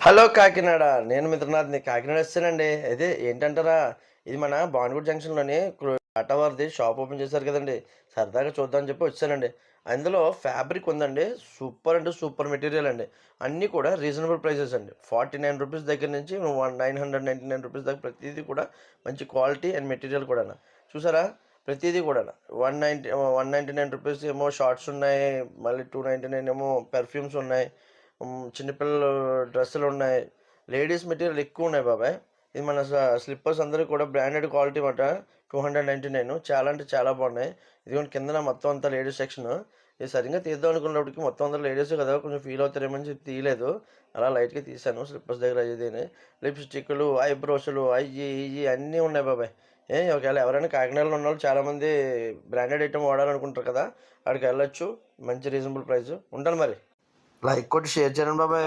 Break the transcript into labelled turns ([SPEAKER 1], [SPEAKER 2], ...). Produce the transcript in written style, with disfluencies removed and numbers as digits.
[SPEAKER 1] Hello Kakinada. నేను మిత్రనాథ్‌ని. కాకినాడ ఒచ్చేసానండి. అయితే ఏంటంటారా, ఇది మన భానుగుడి జంక్షన్‌లోని బాటా వారిది షాప్ ఓపెన్ చేశారు కదండీ! సరదాగా చూద్దాం అని చెప్పి ఒచ్చేసానండి. అందులో ఫ్యాబ్రిక్ ఉందండి. సూపర్ అంటే సూపర్ మెటీరియల్ అండి. అన్నీ కూడా రీజనబుల్ ప్రైసెస్ అండి. రూ. 49 దగ్గర నుంచి ₹999 దాకా ప్రతీది కూడా మంచి క్వాలిటీ అండ్ మెటీరియల్ కూడాను. చూసారా? ప్రతీది కూడాను. 199 ఏమో షార్ట్స్ ఉన్నాయి. మళ్ళీ 299 ఏమో పెర్ఫ్యూమ్స్ ఉన్నాయి. చిన్న పిల్లలు డ్రెస్సులున్నాయి. లేడీస్ మెటీరియల్ ఎక్కువున్నాయి బాబాయ్. ఇది మన స్లిప్పర్స్ అందరివి కూడా బ్రాండెడ్ క్వాలిటీ మాట. 299 చాలా అంటే చాలా బాగున్నాయి. ఇదిగోండి కిందన మొత్తం అంతా లేడీస్ సెక్షను. ఇది సడెన్‌గా తీద్దాం అనుకున్నప్పటికి మొత్తం అందరూ లేడీసే కదా! కొంచెం ఫీల్ అవుతారేమో అని చెప్పి తీయలేదు. అలా లైట్‌గా తీశాను స్లిప్పర్స్ దగ్గర అది ఇదిని. లిప్‌స్టిక్‌లు, ఐబ్రోస్‌లు అయ్యి, ఇయ్యి అన్నీ ఉన్నాయి బాబాయ్. ఒకవేళ ఎవరైనా కాకినాడలో ఉన్నోళ్ళు చాలామంది బ్రాండెడ్ ఐటెమ్ వాడాలనుకుంటారు కదా! అక్కడికెళ్ళొచ్చు. మంచి రీజనబుల్ ప్రైసు. ఉంటాను మరి. లైక్ కొట్టి షేర్ చేయండి బాబాయ్.